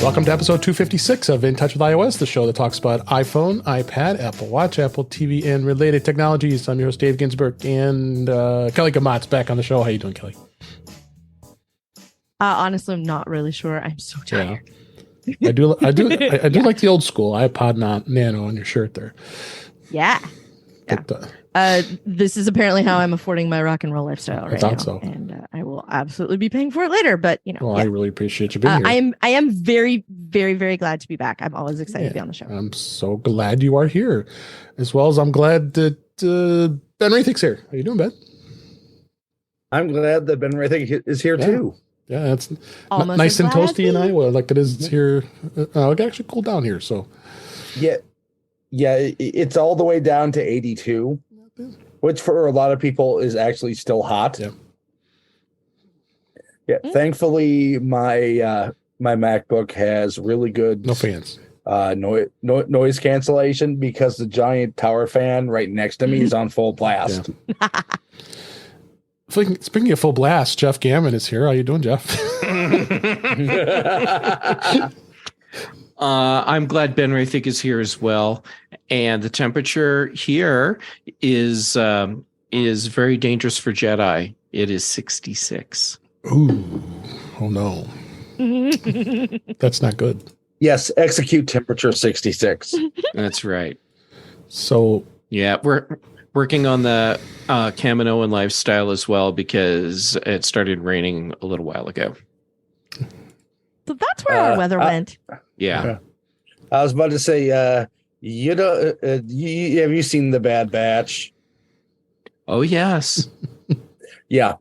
Welcome to episode 256 of In Touch with iOS, the show that talks about iPhone, iPad, Apple Watch, Apple TV, and related technologies. I'm your host, Dave Ginsburg, and Kelly Guimont's back on the show. How you doing, Kelly? Honestly, I'm not really sure. I'm so tired. Yeah. I do like the old school iPod Nano on your shirt there. Yeah. But, this is apparently how I'm affording my rock and roll lifestyle right now. So. And I will absolutely be paying for it later. But Well, I really appreciate you being here. I am very, very, very glad to be back. I'm always excited to be on the show. I'm so glad you are here, as well as I'm glad that Ben Roethig's here. How you doing, Ben? I'm glad that Ben Roethig is here too. Yeah, it's nice and toasty in Iowa, like it is here. It actually cooled down here, so yeah, it's all the way down to 82, which for a lot of people is actually still hot. Yeah. Thankfully, my MacBook has really good fans noise cancellation because the giant tower fan right next to me is on full blast. Yeah. Speaking of full blast, Jeff Gamet is here. How you doing, Jeff? I'm glad Ben Roethig is here as well, and the temperature here is very dangerous for Jedi. It is 66. Ooh, oh no, that's not good. Yes, execute temperature 66. That's right. So yeah, we're working on the Kaminoan lifestyle as well because it started raining a little while ago. So that's where our weather went. Yeah. I was about to say, have you seen The Bad Batch? Oh, yes. Yeah.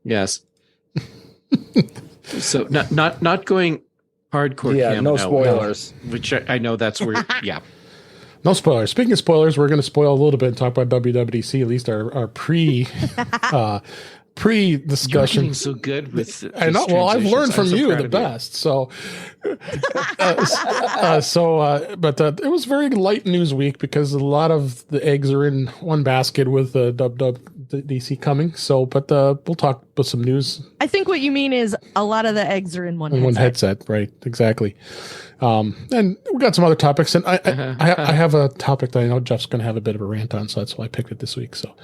Yes. So not going hardcore. Yeah, no spoilers. Which I know that's where. Yeah. No spoilers. Speaking of spoilers, we're going to spoil a little bit and talk about WWDC, at least our pre-discussion. You're getting so good with I know. Well, I've learned from you the best. So, but it was very light news week because a lot of the eggs are in one basket with WWDC coming. So, but we'll talk about some news. I think what you mean is a lot of the eggs are in one headset. Right? Exactly. And we got some other topics, and I have a topic that I know Jeff's going to have a bit of a rant on, so that's why I picked it this week. So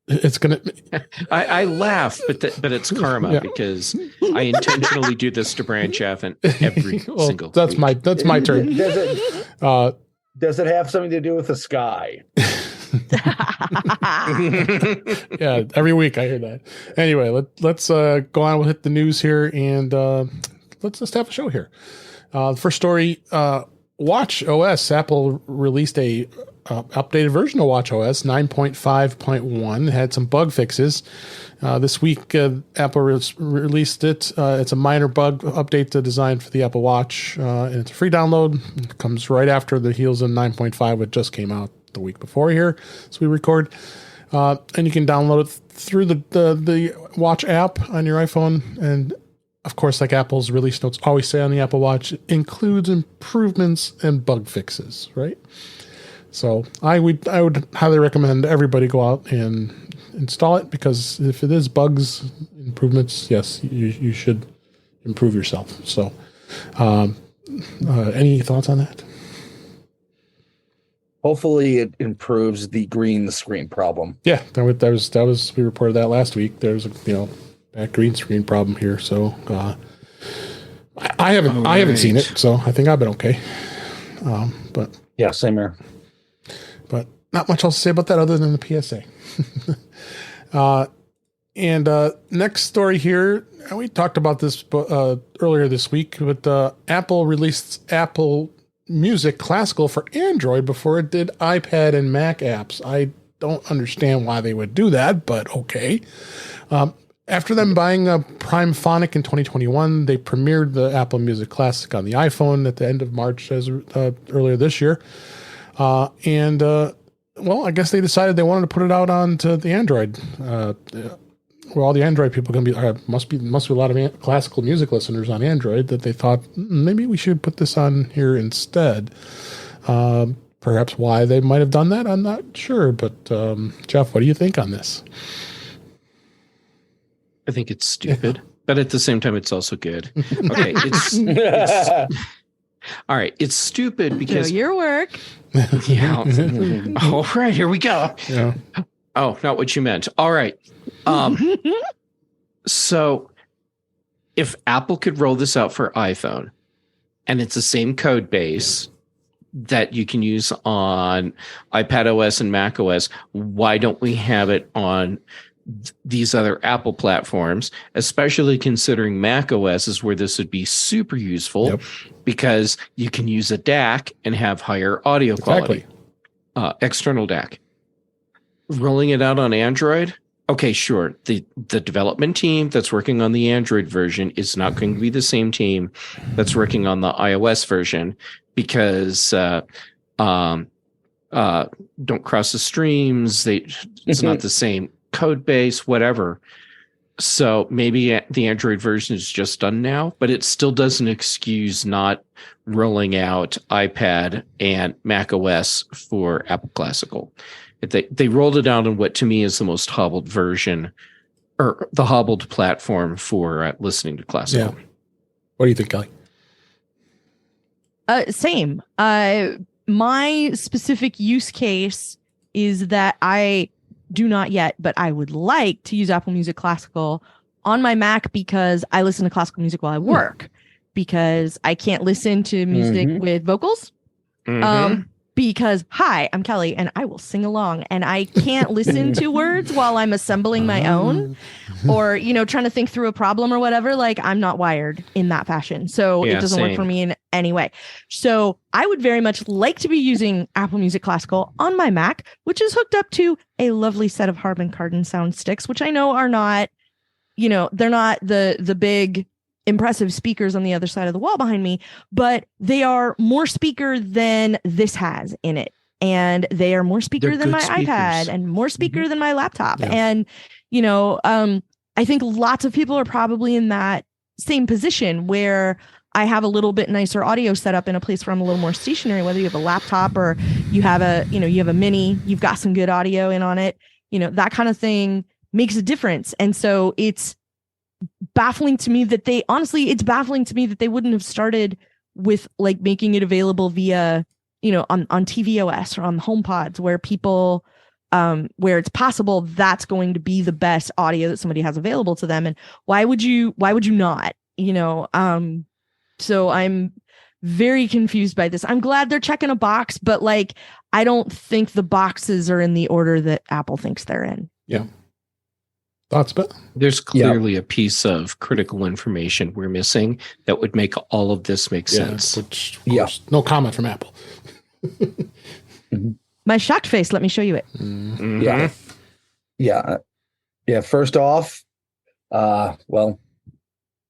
it's going to. I laugh, but it's karma because I intentionally do this to branch off and every single. That's week. my turn. Does it have something to do with the sky? Yeah, every week I hear that. Anyway, let's go on. We'll hit the news here and. Let's just have a show here. The first story, Watch OS. Apple released a updated version of Watch OS 9.5.1. It had some bug fixes. This week, Apple released it. It's a minor bug update designed for the Apple Watch, and it's a free download. It comes right after the heels of 9.5, which just came out the week before here, so we record. And you can download it through the Watch app on your iPhone, and of course, like Apple's release notes always say on the Apple Watch, includes improvements and bug fixes, right? So I would highly recommend everybody go out and install it, because if it is bugs, improvements, yes, you should improve yourself. So any thoughts on that? Hopefully it improves the green screen problem. Yeah, that was we reported that last week. There's that green screen problem here, so I haven't seen it, so I think I've been okay. But yeah, same here. But not much else to say about that other than the PSA. And next story here, we talked about this earlier this week, but Apple released Apple Music Classical for Android before it did iPad and Mac apps. I don't understand why they would do that, but okay. After them buying Prime Phonic in 2021, they premiered the Apple Music Classic on the iPhone at the end of March, as earlier this year. Well, I guess they decided they wanted to put it out onto the Android. Well, all the Android people can be must be a lot of classical music listeners on Android that they thought maybe we should put this on here instead. Perhaps why they might have done that, I'm not sure. But Jeff, what do you think on this? I think it's stupid, But at the same time, it's also good. Okay, it's all right. It's stupid because your work. Yeah. All right, here we go. Yeah. Oh, not what you meant. All right. So if Apple could roll this out for iPhone, and it's the same code base that you can use on iPad OS and Mac OS, why don't we have it on these other Apple platforms, especially considering Mac OS is where this would be super useful because you can use a DAC and have higher audio quality. External DAC. Rolling it out on Android. Okay, sure. The development team that's working on the Android version is not going to be the same team that's working on the iOS version because don't cross the streams. It's not the same code base, whatever. So maybe the Android version is just done now, but it still doesn't excuse not rolling out iPad and Mac OS for Apple Classical. They rolled it out on what to me is the most hobbled version or the hobbled platform for listening to classical. Yeah. What do you think, Kelly? Same. My specific use case is that I do not yet, but I would like to use Apple Music Classical on my Mac because I listen to classical music while I work because I can't listen to music with vocals. Because, hi, I'm Kelly, and I will sing along, and I can't listen to words while I'm assembling my own or, trying to think through a problem or whatever. Like, I'm not wired in that fashion. So it doesn't work for me in any way. So I would very much like to be using Apple Music Classical on my Mac, which is hooked up to a lovely set of Harman Kardon sound sticks, which I know are not, they're not the big impressive speakers on the other side of the wall behind me, but they are more speaker than this has in it. And they are more speaker than my iPad and more speaker than my laptop. Yeah. And, I think lots of people are probably in that same position where I have a little bit nicer audio setup in a place where I'm a little more stationary, whether you have a laptop or you have you have a mini, you've got some good audio in on it, that kind of thing makes a difference. And so it's baffling to me that they wouldn't have started with like making it available via, on tvOS or on HomePods where people, where it's possible that's going to be the best audio that somebody has available to them. And why would you not, so I'm very confused by this. I'm glad they're checking a box, but like, I don't think the boxes are in the order that Apple thinks they're in. Yeah. Thoughts, but there's clearly a piece of critical information we're missing that would make all of this make sense. Which, of course, no comment from Apple. My shocked face. Let me show you it. Yeah. First off,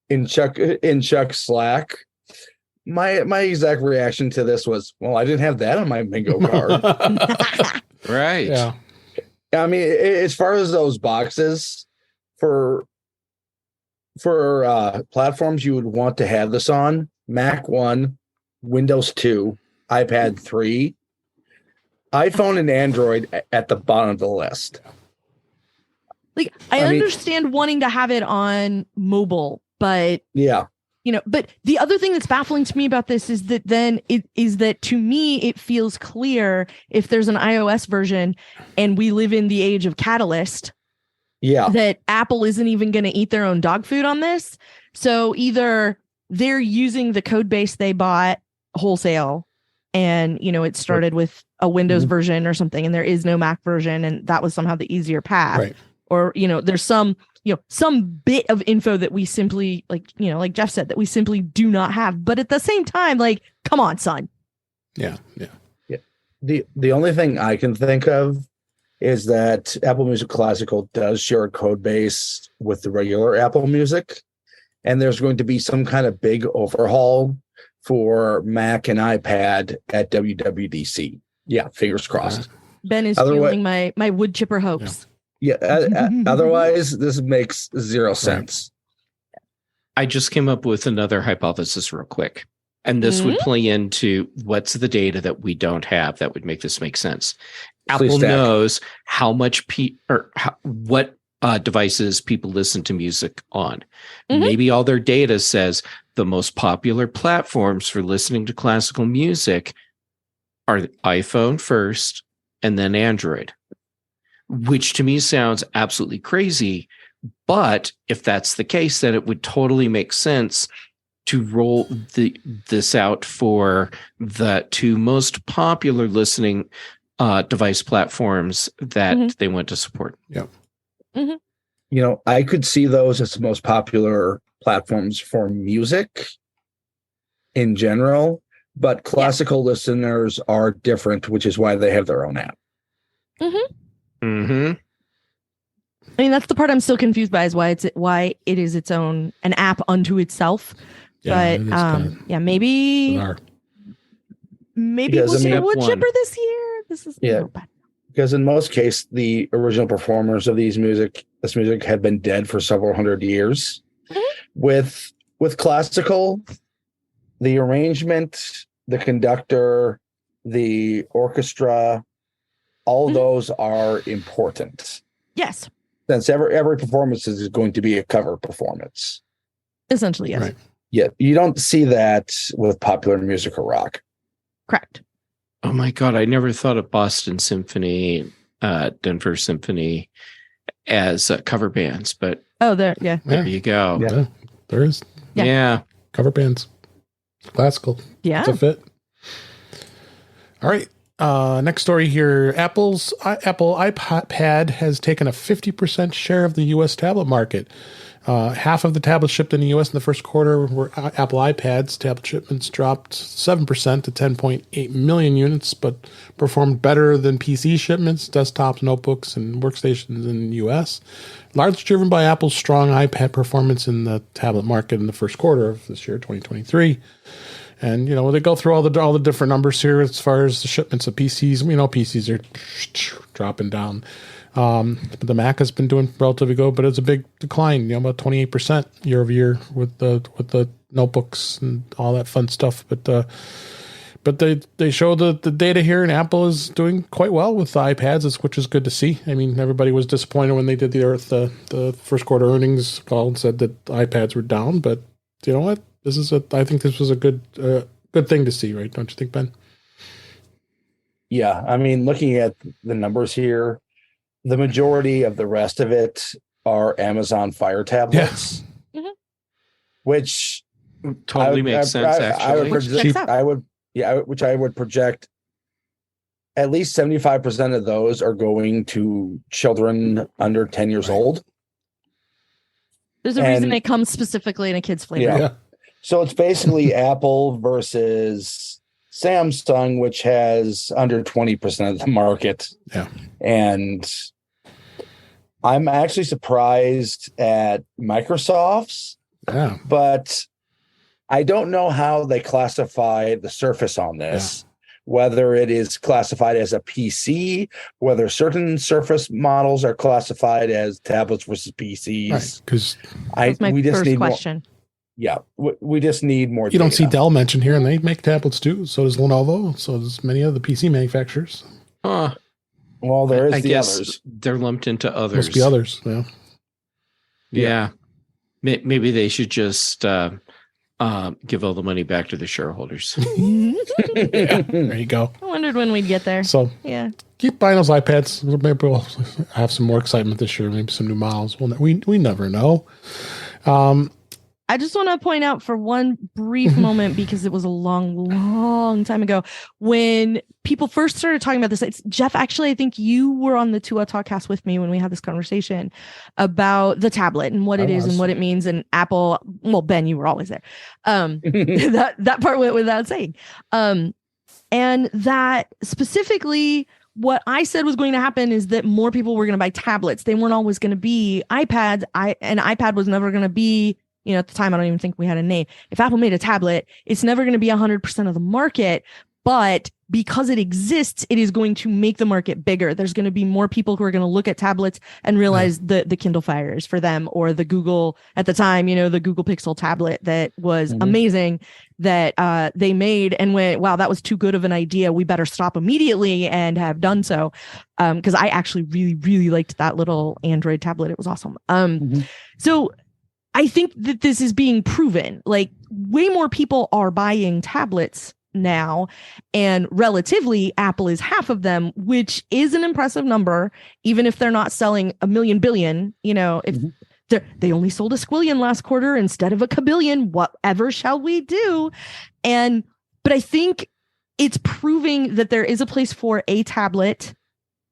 in Chuck's Slack, my exact reaction to this was, well, I didn't have that on my bingo card. Right. Yeah. I mean, as far as those boxes for platforms you would want to have this on, Mac 1, Windows 2, iPad 3, iPhone and Android at the bottom of the list. Like, I understand wanting to have it on mobile, but but the other thing that's baffling to me about this is that then to me, it feels clear if there's an iOS version and we live in the age of Catalyst, that Apple isn't even going to eat their own dog food on this. So either they're using the code base they bought wholesale and, it started with a Windows version or something, and there is no Mac version, and that was somehow the easier path. Right. Or, there's some bit of info that we simply, like Jeff said, that we simply do not have. But at the same time, like, come on, son. Yeah. The only thing I can think of is that Apple Music Classical does share a code base with the regular Apple Music, and there's going to be some kind of big overhaul for Mac and iPad at WWDC. Yeah, fingers crossed. Ben is fueling my wood chipper hopes. Yeah. Otherwise, this makes zero sense. I just came up with another hypothesis real quick. And this would play into what's the data that we don't have that would make this make sense. Apple knows how much what devices people listen to music on. Mhm. Maybe all their data says the most popular platforms for listening to classical music are iPhone first and then Android, which to me sounds absolutely crazy. But if that's the case, then it would totally make sense to roll this out for the two most popular listening device platforms that they want to support. Yeah. You know, I could see those as the most popular platforms for music in general, but classical listeners are different, which is why they have their own app. I mean, that's the part I'm still confused by, is why it is its own an app unto itself. Yeah, But maybe bizarre. Because, we'll see a Step wood one. chipper this year. This is bad. Because in most cases, the original performers of this music have been dead for several hundred years. With classical, the arrangement, the conductor, the orchestra, all those are important. Yes, Since every performance is going to be a cover performance. essentially, yes. Right. Yeah, you don't see that with popular music or rock. Correct. Oh my God, I never thought of Boston Symphony, Denver Symphony as cover bands, but There you go. Yeah. There is Yeah. cover bands, classical. Yeah. It's a fit. All right. Next story here. Apple iPad has taken a 50% share of the U.S. tablet market. Half of the tablets shipped in the U.S. in the first quarter were Apple iPads. Tablet shipments dropped 7% to 10.8 million units, but performed better than PC shipments, desktops, notebooks, and workstations in the U.S. Largely driven by Apple's strong iPad performance in the tablet market in the first quarter of this year, 2023. And, you know, they go through all the different numbers here as far as the shipments of PCs. We know PCs are dropping down. But the Mac has been doing relatively good, but it's a big decline, you know, about 28% year over year with the notebooks and all that fun stuff. But they show the data here, and Apple is doing quite well with the iPads, which is good to see. I mean, everybody was disappointed when they did the first quarter earnings call and said that iPads were down, but you know what? I think this was a good thing to see, right? Don't you think, Ben? Yeah, I mean, looking at the numbers here, the majority of the rest of it are Amazon Fire tablets, which Totally makes sense, actually. which I would project at least 75% of those are going to children under 10 years old. There's a reason it comes specifically in a kid's flavor. Yeah. So it's basically Apple versus Samsung, which has under 20% of the market. Yeah. And I'm actually surprised at Microsoft's, but I don't know how they classify the Surface on this, whether it is classified as a PC, whether certain Surface models are classified as tablets versus PCs. Right, because we just need question. We just need more. You don't see Dell mentioned here, and they make tablets too. So does Lenovo. So does many of the PC manufacturers. Well, there is I the guess others. they're lumped into others. Must be others. Yeah. Yeah. Maybe they should just give all the money back to the shareholders. Yeah, there you go. I wondered when we'd get there. So keep buying those iPads. Maybe we'll have some more excitement this year. Maybe some new models. We never know. I just want to point out for one brief moment, because it was a long time ago when people first started talking about this. Jeff, actually, I think you were on the Tua Talkcast with me when we had this conversation about the tablet and what it is and what it means. And Apple, well, Ben, you were always there. That part went without saying. And that specifically, what I said was going to happen is that more people were going to buy tablets. They weren't always going to be iPads. An iPad was never going to be, you know, at the time, I don't even think we had a name. If Apple made a tablet, it's never going to be 100% of the market. But because it exists, it is going to make the market bigger. There's going to be more people who are going to look at tablets and realize the Kindle Fire is for them, or the Google at the time, the Google Pixel tablet that was amazing that they made and went, wow, that was too good of an idea. We better stop immediately, and have done so. Because I actually really, really liked that little Android tablet. It was awesome. So I think that this is being proven. Like, way more people are buying tablets now, and relatively Apple is half of them, which is an impressive number, even if they're not selling a million billion. If they only sold a squillion last quarter instead of a kabillion, whatever shall we do? But I think it's proving that there is a place for a tablet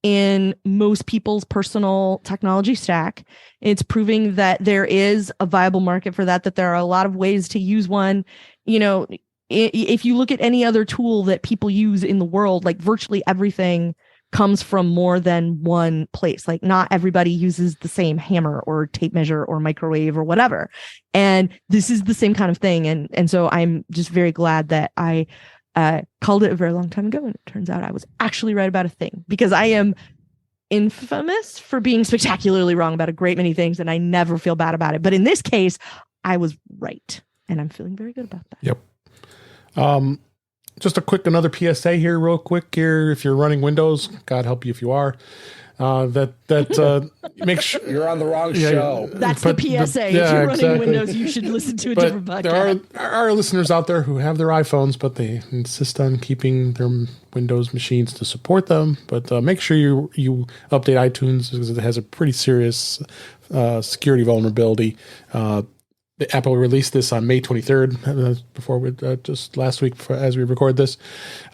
in most people's personal technology stack. It's proving that there is a viable market for that there are a lot of ways to use one. If you look at any other tool that people use in the world, like virtually everything comes from more than one place. Like, not everybody uses the same hammer or tape measure or microwave or whatever. And this is the same kind of thing. And so I'm just very glad that I called it a very long time ago. And it turns out I was actually right about a thing, because I am infamous for being spectacularly wrong about a great many things, and I never feel bad about it. But in this case, I was right, and I'm feeling very good about that. Yep. Just another PSA here, real quick here. If you're running Windows, God help you if you are, make sure you're on the wrong show. That's the PSA. If you're running Windows, you should listen to a different podcast. There are listeners out there who have their iPhones, but they insist on keeping their Windows machines to support them. But make sure you update iTunes, because it has a pretty serious security vulnerability. Apple released this on May 23rd, just last week as we record this,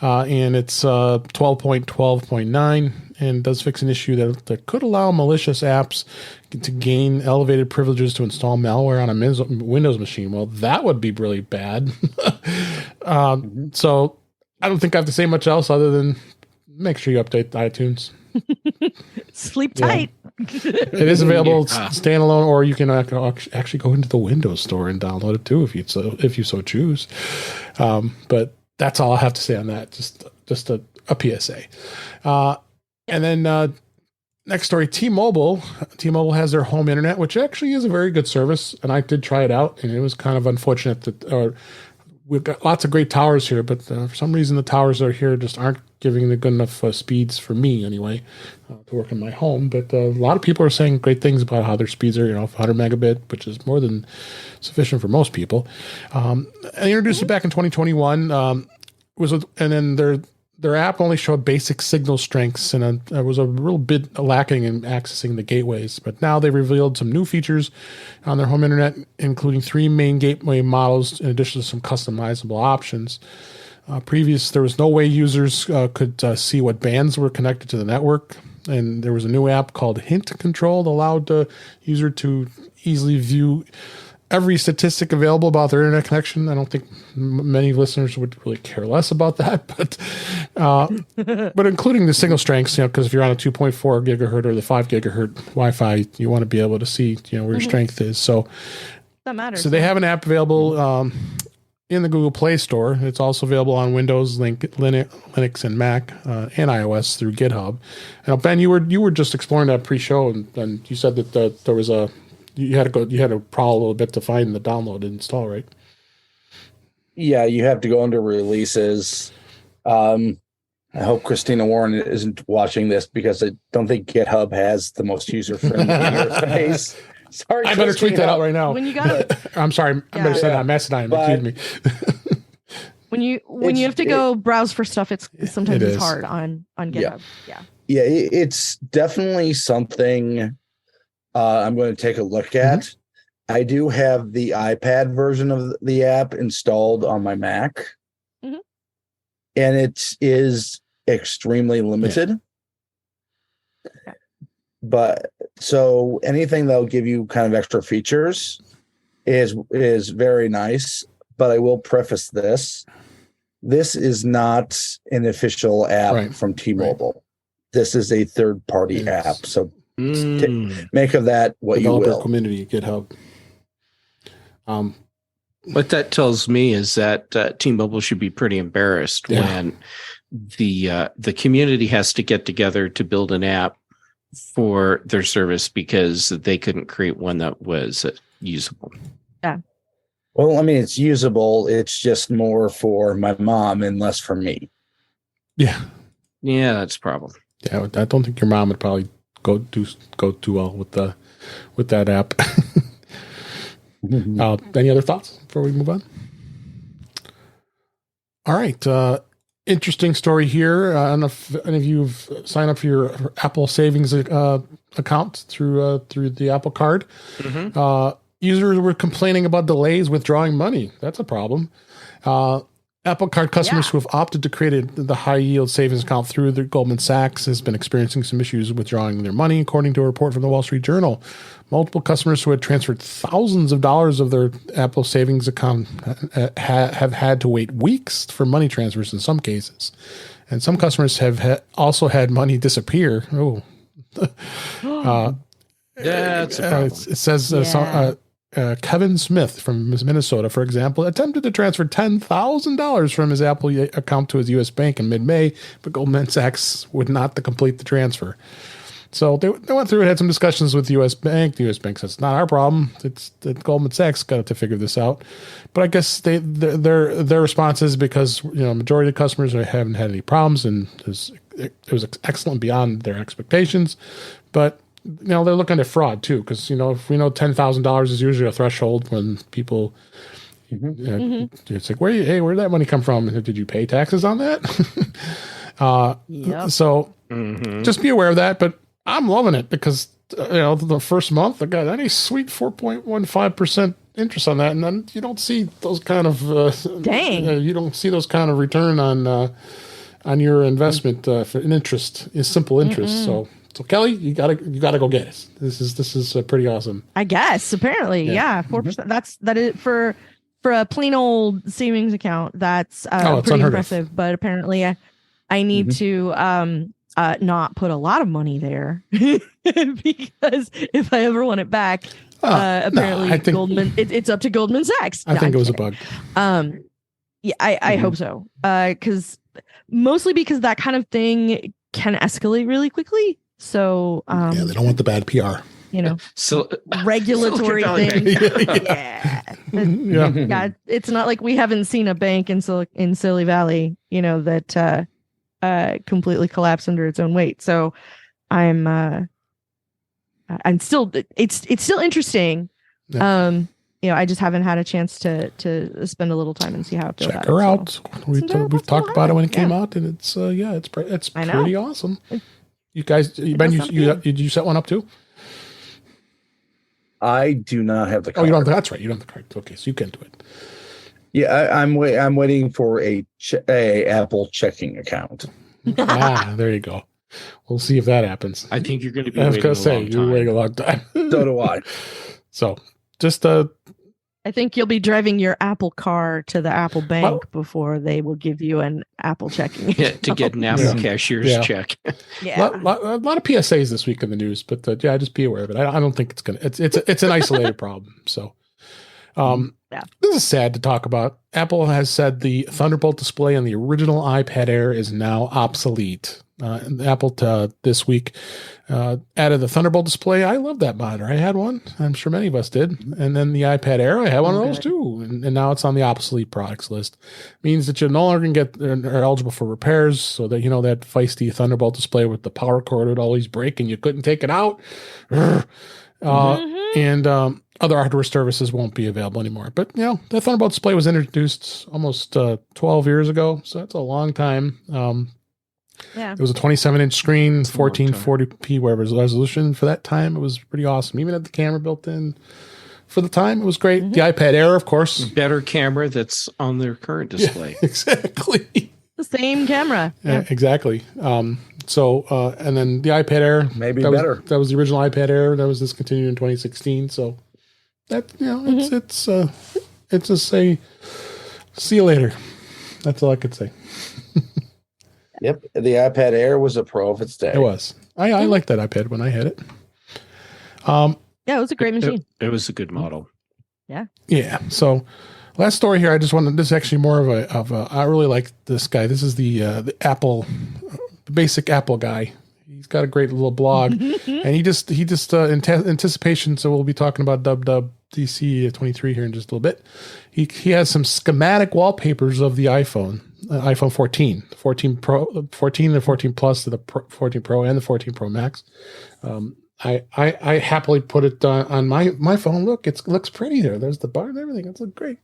and it's 12.12.9, and does fix an issue that could allow malicious apps to gain elevated privileges to install malware on a Windows machine. Well, that would be really bad. So I don't think I have to say much else other than make sure you update iTunes. Sleep tight. It is available standalone, or you can actually go into the Windows Store and download it too if you so choose. But that's all I have to say on that. Just a PSA. And then next story, T-Mobile. T-Mobile has their home internet, which actually is a very good service, and I did try it out, and it was kind of unfortunate that we've got lots of great towers here, but for some reason the towers that are here just aren't giving the good enough speeds for me anyway to work in my home. But a lot of people are saying great things about how their speeds are, 100 megabit, which is more than sufficient for most people. And they introduced it back in 2021. And then their app only showed basic signal strengths, and there was a real bit lacking in accessing the gateways. But now they revealed some new features on their home internet, including 3 main gateway models, in addition to some customizable options. There was no way users could see what bands were connected to the network. And there was a new app called Hint Control that allowed the user to easily view every statistic available about their internet connection. I don't think many listeners would really care less about that, but including the signal strengths, because if you're on a 2.4 gigahertz or the 5 gigahertz Wi-Fi, you want to be able to see, where your strength is. So that matters. So they have an app available in the Google Play Store. It's also available on Windows, Linux, and Mac, and iOS through GitHub. Now, Ben, you were just exploring that pre-show, and you said that there was you had to prowl a little bit to find the download and install, right? Yeah, you have to go under releases. I hope Christina Warren isn't watching this, because I don't think GitHub has the most user-friendly interface. Sorry, I better tweet that out right now. When you got I'm sorry. I better send that Mastodon. Excuse me. when you have to go browse for stuff, it's hard on GitHub. Yeah, it's definitely something I'm going to take a look at. Mm-hmm. I do have the iPad version of the app installed on my Mac, and it is extremely limited. Yeah. But so anything that'll give you kind of extra features is very nice. But I will preface this: this is not an official app from T-Mobile. Right. This is a third-party app. So make of that what Developer you will. Community, GitHub. What that tells me is that T-Mobile should be pretty embarrassed when the community has to get together to build an app for their service because they couldn't create one that was usable. Yeah. Well, I mean, it's usable. It's just more for my mom and less for me. Yeah. Yeah, that's a problem. Yeah, I don't think your mom would probably go too well with that app. Any other thoughts before we move on? All right. Interesting story here. I don't know if any of you have signed up for your Apple savings account through the Apple Card. Mm-hmm. Users were complaining about delays withdrawing money. That's a problem. Apple Card customers who have opted to create the high yield savings account through the Goldman Sachs has been experiencing some issues withdrawing their money, according to a report from the Wall Street Journal. Multiple customers who had transferred thousands of dollars of their Apple savings account have had to wait weeks for money transfers in some cases. And some customers have also had money disappear. Oh, that's a problem. It says Kevin Smith from Minnesota, for example, attempted to transfer $10,000 from his Apple account to his U.S. bank in mid-May, but Goldman Sachs would not complete the transfer. So they went through and had some discussions with the U.S. bank. The U.S. bank says it's not our problem. It's Goldman Sachs got to figure this out. But I guess their response is because majority of customers haven't had any problems, and it was excellent beyond their expectations. But they're looking at fraud too, because if we know $10,000 is usually a threshold when people, it's like where'd that money come from? Did you pay taxes on that? So just be aware of that. But I'm loving it because the first month I got any sweet 4.15% interest on that, and then you don't see those kind of you don't see those kind of return on your investment for an interest, is simple interest. So Kelly, you gotta go get it. This is pretty awesome. I guess apparently, 4%. That is for a plain old savings account. That's pretty impressive. But apparently, I need to not put a lot of money there because if I ever want it back, apparently it's up to Goldman Sachs. I think it was a bug. I hope so. Mostly because that kind of thing can escalate really quickly. So they don't want the bad PR. So regulatory thing. Yeah. It's not like we haven't seen a bank in Silly Valley, that completely collapsed under its own weight. So I'm still it's still interesting. Yeah. I just haven't had a chance to spend a little time and see how it feels. Check her out. So we've talked about it when it came out, and it's pretty awesome. You guys, Ben, did you set one up too? I do not have the card. Oh, you don't. That's right. You don't have the card. Okay, so you can do it. Yeah, I'm waiting for a Apple checking account. There you go. We'll see if that happens. I think you're going to be. I was going to say you're waiting a long time. So do I. So just I think you'll be driving your Apple car to the Apple bank before they will give you an Apple checking. To get an Apple cashier's check. Yeah, a lot of PSAs this week in the news, but just be aware of it. I don't think it's gonna. It's an isolated problem. So, this is sad to talk about. Apple has said the Thunderbolt display on the original iPad Air is now obsolete. Apple this week added the Thunderbolt display. I love that monitor. I had one. I'm sure many of us did. And then the iPad Air, I had one of those too. And now it's on the obsolete products list. Means that you no longer are eligible for repairs. So that that feisty Thunderbolt display with the power cord would always break and you couldn't take it out. And other hardware services won't be available anymore. But the Thunderbolt display was introduced almost 12 years ago, so that's a long time. It was a 27-inch screen, 1440p resolution for that time. It was pretty awesome. Even had the camera built in. For the time, it was great. The iPad Air, of course, better camera that's on their current display. Yeah, exactly. The same camera. Yeah, exactly. So and then the iPad Air, maybe better. That was the original iPad Air. That was discontinued in 2016. So that it's just say see you later. That's all I could say. Yep, the iPad Air was a pro of its day. It was. I liked that iPad when I had it. Yeah, it was a great machine. It was a good model. Yeah. Yeah. So Last story here. I just wanted. This is actually more of a. I really like this guy. This is the Apple, the basic Apple guy. He's got a great little blog, and he just in anticipation. So we'll be talking about WWDC2023 here in just a little bit. He has some schematic wallpapers of the iPhone 14, 14 Pro, 14, the 14 Plus, the 14 Pro, and the 14 Pro Max. I happily put it on my phone. Look, it looks pretty there. There's the bar and everything. It's great.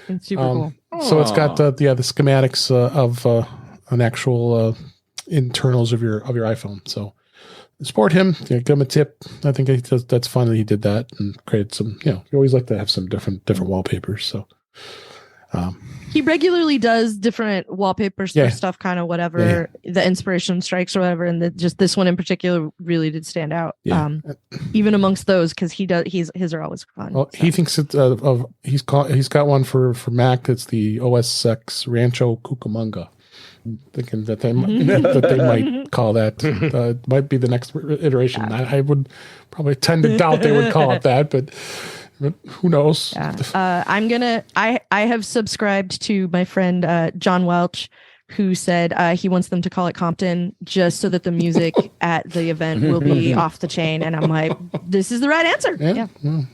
It's super cool. So it's got the schematics of an actual internals of your iPhone. So support him. Give him a tip. I think that's fun that he did that and created some. You always like to have some different wallpapers. So. He regularly does different wallpapers for stuff, kind of whatever the inspiration strikes or whatever, and just this one in particular really did stand out. Even amongst those, because his are always fun. Well, so. He thinks it's he's got one for Mac. It's the OS X Rancho Cucamonga. I'm thinking that they might call that might be the next iteration. I would probably tend to doubt they would call it that, but who knows? Yeah. I have subscribed to my friend John Welch, who said he wants them to call it Compton just so that the music at the event will be off the chain. And I'm like, this is the right answer. Yeah.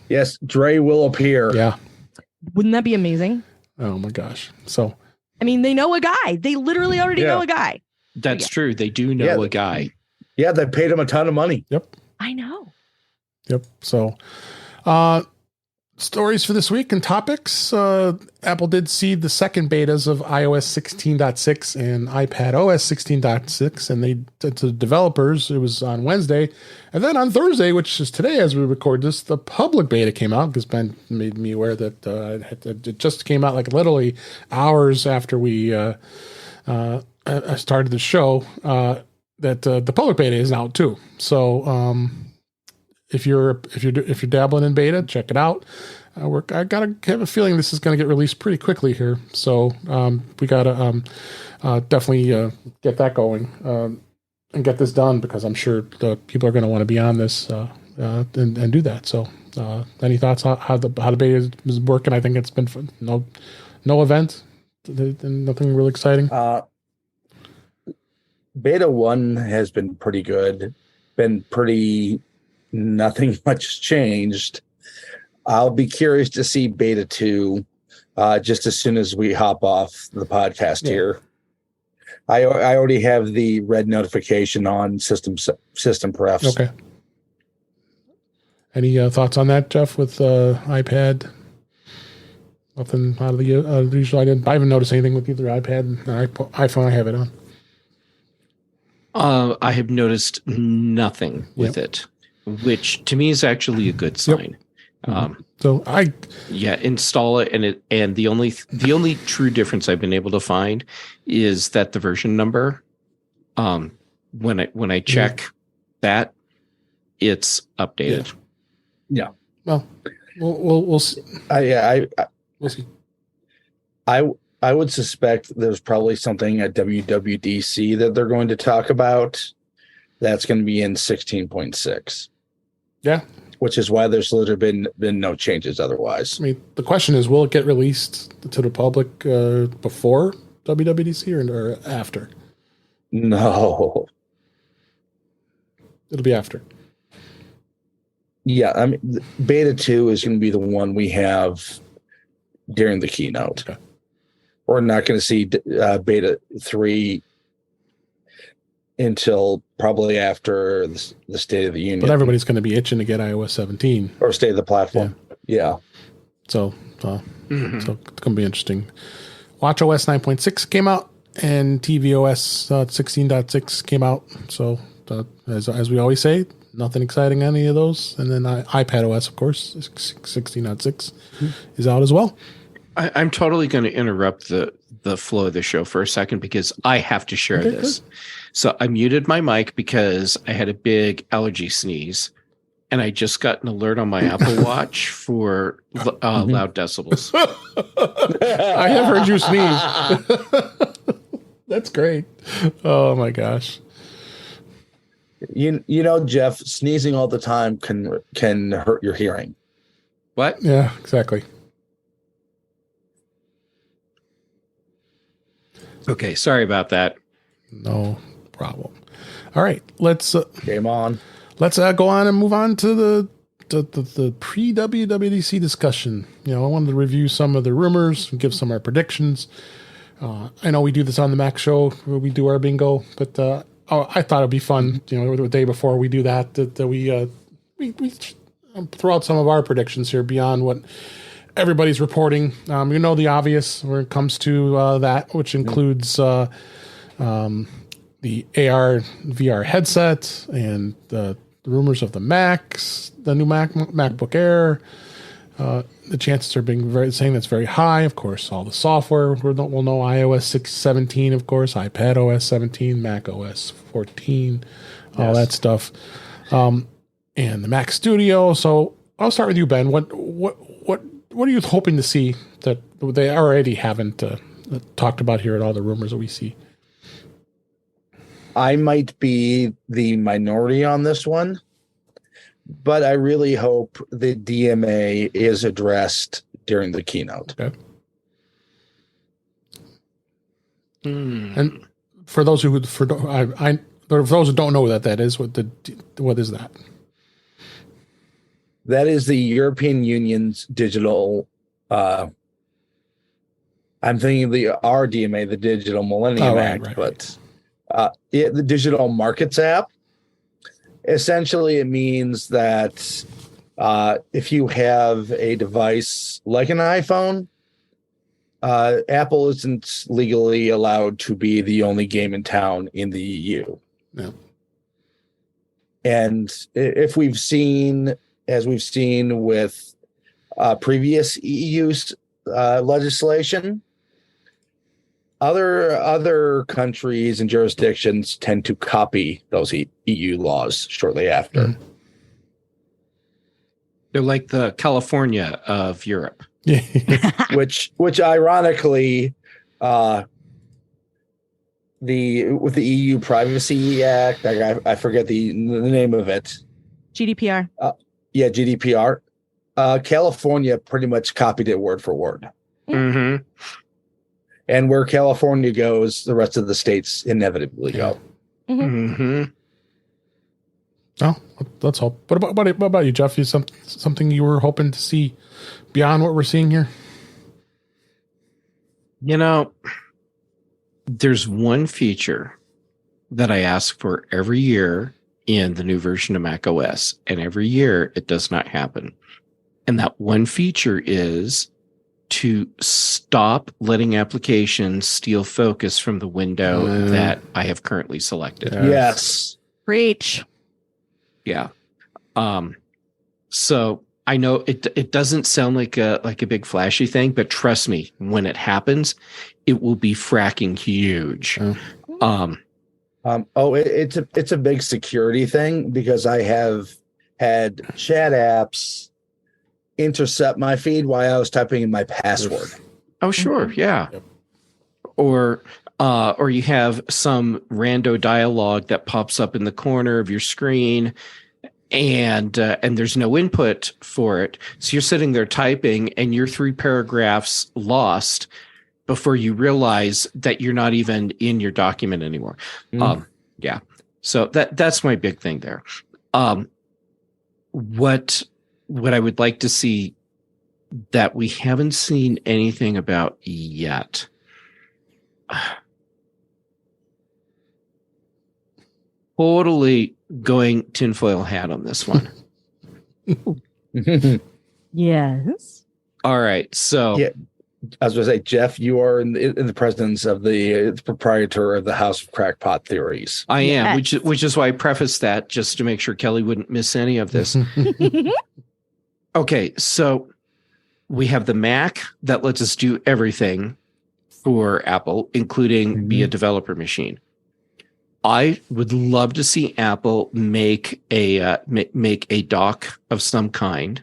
Yes, Dre will appear. Yeah. Wouldn't that be amazing? Oh my gosh. So I mean, they know a guy. They literally already know a guy. That's true. They do know a guy. Yeah, they paid him a ton of money. Yep. I know. Yep. So stories for this week and topics. Apple did seed the second betas of iOS 16.6 and iPad OS 16.6, and to the developers, it was on Wednesday. And then on Thursday, which is today as we record this, the public beta came out, because Ben made me aware that it just came out like literally hours after we started the show, that the public beta is out too. So if you're dabbling in beta, check it out. I gotta have a feeling this is going to get released pretty quickly here, so we gotta definitely get that going and get this done, because I'm sure the people are going to want to be on this and do that. So, any thoughts on how the beta is working? I think it's been fun. No event, nothing really exciting. Beta 1 has been pretty good. Nothing much changed. I'll be curious to see beta 2 just as soon as we hop off the podcast here. I already have the red notification on system prefs. Okay. Any thoughts on that, Jeff, with iPad? Nothing out of the usual. I haven't noticed anything with either iPad or iPhone. I have it on. I have noticed nothing with it, which to me is actually a good sign. So install it, and the only true difference I've been able to find is that the version number, when I check that, it's updated. Yeah. Well, we'll see. We'll see. I would suspect there's probably something at WWDC that they're going to talk about that's going to be in 16.6. Yeah. Which is why there's literally been no changes otherwise. I mean, the question is, will it get released to the public before WWDC or after? No. It'll be after. Yeah, I mean, beta 2 is going to be the one we have during the keynote. Okay. We're not going to see beta 3 until probably after the State of the Union. But everybody's going to be itching to get iOS 17. Or State of the Platform. Yeah. So it's going to be interesting. WatchOS 9.6 came out, and tvOS 16.6 came out. So as we always say, nothing exciting on any of those. And then iPadOS, of course, 16.6 is out as well. I'm totally going to interrupt the flow of the show for a second, because I have to share this. Good. So I muted my mic because I had a big allergy sneeze, and I just got an alert on my Apple Watch for loud decibels. I have heard you sneeze. That's great. Oh my gosh. You know, Jeff, sneezing all the time can hurt your hearing. What? Yeah, exactly. Okay, sorry about that. No problem. All right, let's Game on. let's go on and move on to the pre WWDC discussion. You know, I wanted to review some of the rumors and give some of our predictions. I know we do this on the Mac show where we do our bingo, but I thought it'd be fun. You know, the day before we do that we throw out some of our predictions here beyond what everybody's reporting. You know, the obvious when it comes to that, which includes the AR VR headset and the rumors of the Macs, the new MacBook Air. The chances are saying that's very high. Of course, all the software we'll know iOS 17, of course, iPad OS 17, Mac OS 14, all that stuff, and the Mac Studio. So I'll start with you, Ben. What are you hoping to see that they already haven't talked about here at all the rumors that we see? I might be the minority on this one, but I really hope the DMA is addressed during the keynote. Okay. And for those who for those who don't know what that is, what is that? That is the European Union's digital. I'm thinking of the RDMA, the Digital Millennium Act, but the Digital Markets App. Essentially, it means that if you have a device like an iPhone, Apple isn't legally allowed to be the only game in town in the EU. Yeah. And if we've seen, as we've seen with previous EU legislation, other countries and jurisdictions tend to copy those EU laws shortly after. They're like the California of Europe. which ironically, with the EU Privacy Act, I forget the name of it. GDPR. GDPR. California pretty much copied it word for word. Mm-hmm. And where California goes, the rest of the states inevitably go. Mm-hmm. Oh, let's hope. What about you, Jeff? Is something you were hoping to see beyond what we're seeing here? You know, there's one feature that I ask for every year in the new version of Mac OS, and every year it does not happen. And that one feature is to stop letting applications steal focus from the window that I have currently selected. Yes. Preach. Yeah. So I know it doesn't sound like a big flashy thing, but trust me, when it happens, it will be fracking huge. It's a big security thing because I have had chat apps intercept my feed while I was typing in my password. Oh, sure. Yeah. Yep. Or you have some rando dialogue that pops up in the corner of your screen and there's no input for it. So you're sitting there typing and you're 3 paragraphs lost before you realize that you're not even in your document anymore. Yeah. So that's my big thing there. What I would like to see that we haven't seen anything about yet. Totally going tinfoil hat on this one. Yes. All right. So yeah, I was going to say, Jeff, you are in the presence of the proprietor of the House of Crackpot Theories. I am, which is why I prefaced that just to make sure Kelly wouldn't miss any of this. Okay, so we have the Mac that lets us do everything for Apple, including be a developer machine. I would love to see Apple make a dock of some kind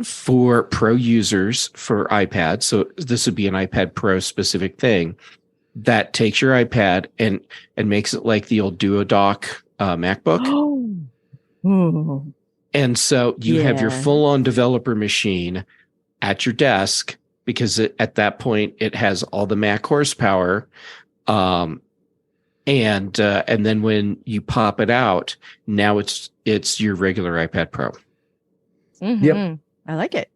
for pro users for iPad. So this would be an iPad Pro specific thing that takes your iPad and makes it like the old Duo Dock MacBook. And so you have your full-on developer machine at your desk because at that point it has all the Mac horsepower. And then when you pop it out, now it's your regular iPad Pro. Mm-hmm. Yep. I like it.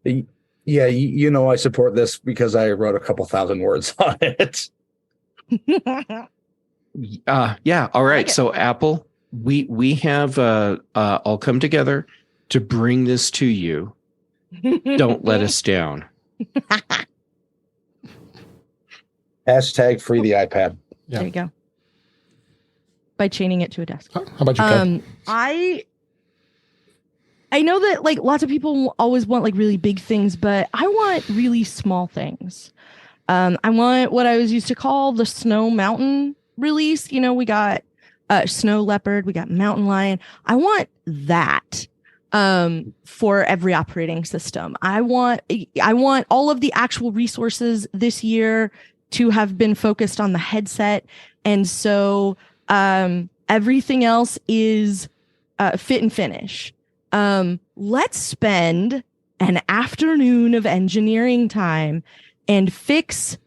Yeah, I support this because I wrote a couple thousand words on it. Yeah. All right. So Apple, we have all come together to bring this to you. Don't let us down. Hashtag free the iPad. Yeah. There you go. By chaining it to a desk. How about you, Kev? I know that like lots of people always want like really big things, but I want really small things. I want what I was used to call the Snow Mountain release. We got Snow Leopard, we got Mountain Lion. I want that for every operating system. I want all of the actual resources this year to have been focused on the headset. And so everything else is fit and finish. Let's spend an afternoon of engineering time and fix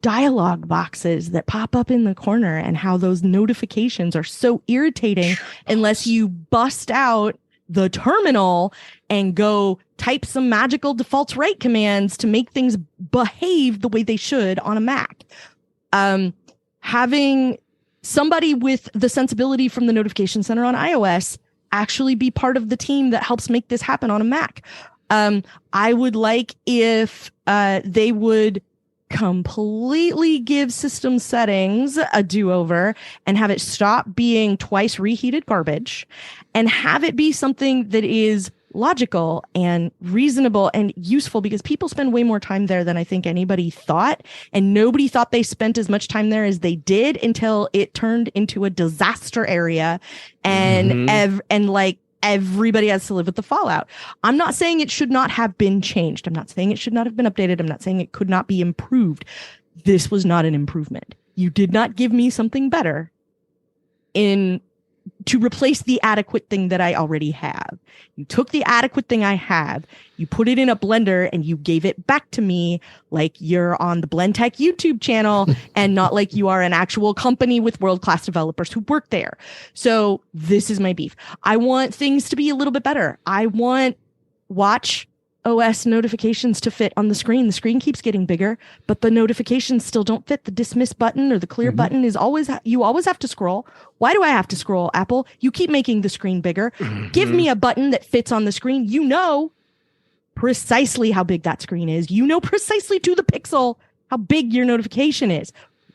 dialogue boxes that pop up in the corner and how those notifications are so irritating unless you bust out the terminal and go type some magical defaults right commands to make things behave the way they should on a Mac. Having somebody with the sensibility from the notification center on iOS actually be part of the team that helps make this happen on a Mac. I would like if they would completely give system settings a do-over and have it stop being twice reheated garbage and have it be something that is logical and reasonable and useful, because people spend way more time there than I think anybody thought, and nobody thought they spent as much time there as they did until it turned into a disaster area and like everybody has to live with the fallout. I'm not saying it should not have been changed. I'm not saying it should not have been updated. I'm not saying it could not be improved. This was not an improvement. You did not give me something better to replace the adequate thing that I already have. You took the adequate thing I have, you put it in a blender, and you gave it back to me like you're on the Blend Tech YouTube channel and not like you are an actual company with world-class developers who work there. So this is my beef. I want things to be a little bit better. I want Watch OS notifications to fit on the screen. The screen keeps getting bigger, but the notifications still don't fit. The dismiss button or the clear button is always, you always have to scroll. Why do I have to scroll, Apple? You keep making the screen bigger. Give me a button that fits on the screen. You know precisely how big that screen is. You know precisely to the pixel how big your notification is.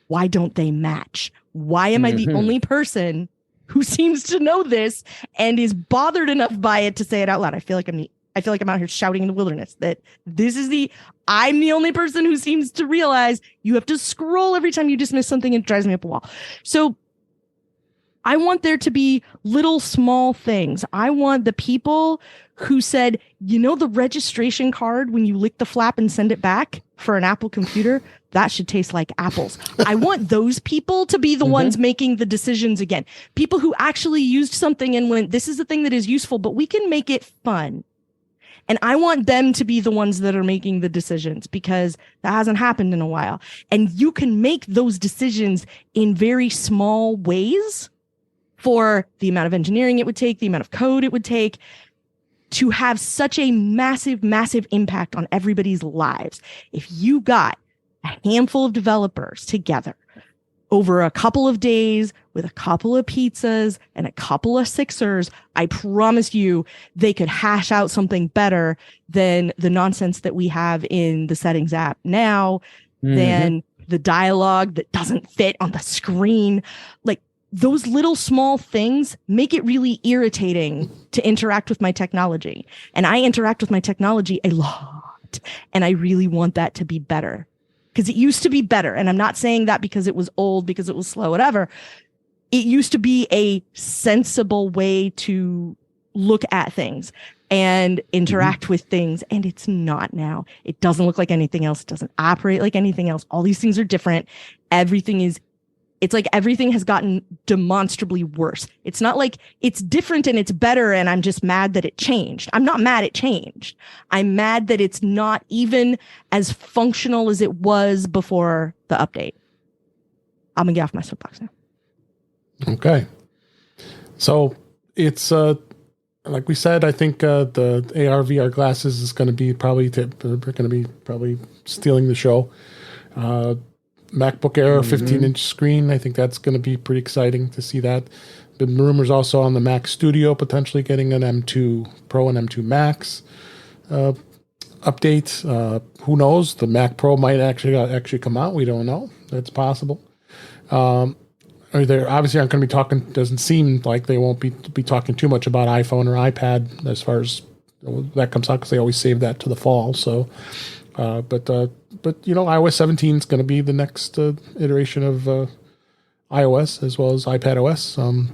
Why don't they match? Why am I the only person who seems to know this and is bothered enough by it to say it out loud? I feel like I'm out here shouting in the wilderness that I'm the only person who seems to realize you have to scroll every time you dismiss something, and it drives me up a wall. So I want there to be little small things. I want the people who said, the registration card when you lick the flap and send it back for an Apple computer, that should taste like apples. I want those people to be the ones making the decisions again. People who actually used something and went, this is the thing that is useful, but we can make it fun. And I want them to be the ones that are making the decisions, because that hasn't happened in a while. And you can make those decisions in very small ways for the amount of engineering it would take, the amount of code it would take to have such a massive, massive impact on everybody's lives. If you got a handful of developers together over a couple of days with a couple of pizzas and a couple of Sixers, I promise you they could hash out something better than the nonsense that we have in the settings app now, than the dialogue that doesn't fit on the screen. Like, those little small things make it really irritating to interact with my technology. And I interact with my technology a lot. And I really want that to be better, because it used to be better. And I'm not saying that because it was old, because it was slow, whatever. It used to be a sensible way to look at things and interact with things. And it's not now. It doesn't look like anything else. It doesn't operate like anything else. All these things are different. Everything is It's like everything has gotten demonstrably worse. It's not like it's different and it's better and I'm just mad that it changed. I'm not mad it changed. I'm mad that it's not even as functional as it was before the update. I'm going to get off my soapbox now. Okay. So it's like we said, I think the AR VR glasses is going to be probably stealing the show. MacBook Air 15-inch screen. I think that's going to be pretty exciting to see that. Been rumors also on the Mac Studio potentially getting an M2 Pro and M2 Max update. Who knows? The Mac Pro might actually come out. We don't know. That's possible. They obviously aren't going to be talking. Doesn't seem like they won't be talking too much about iPhone or iPad as far as that comes out, because they always save that to the fall. So. But iOS 17 is going to be the next iteration of iOS as well as iPad OS.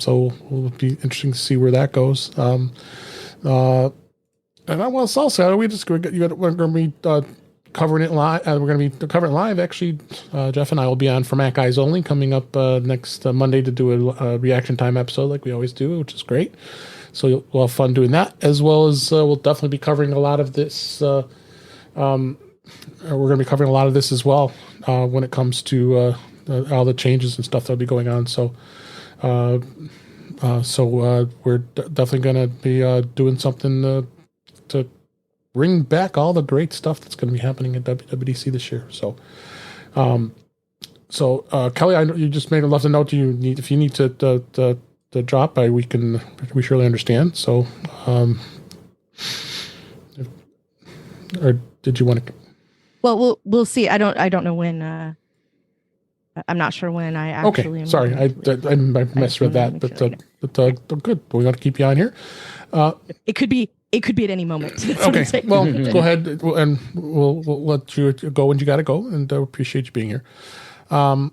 So it'll be interesting to see where that goes. And what else? We're going to be covering it live. We're going to be covering it live. Actually, Jeff and I will be on for Mac Eyes Only coming up next Monday to do a reaction time episode like we always do, which is great. So we'll have fun doing that, as well as we'll definitely be covering a lot of this. We're going to be covering a lot of this as well when it comes to all the changes and stuff that'll be going on. So, we're definitely going to be doing something to bring back all the great stuff that's going to be happening at WWDC this year. So, Kelly, I know you just made a left a note. If you need to drop, we surely understand. So, or did you want to? Well, we'll see. I don't know when. I'm not sure when I actually. Okay, sorry, I messed with that, but good. We're going to keep you on here. It could be at any moment. Okay, well, go ahead, and we'll let you go when you got to go, and appreciate you being here. We'll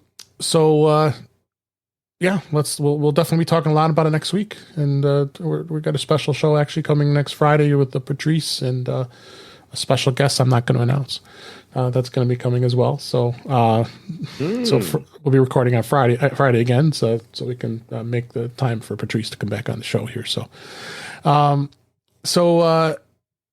definitely be talking a lot about it next we've got a special show actually coming next Friday with the Patrice and a special guest I'm not going to announce. That's going to be coming as well. So, we'll be recording on Friday again, so we can make the time for Patrice to come back on the show here. So,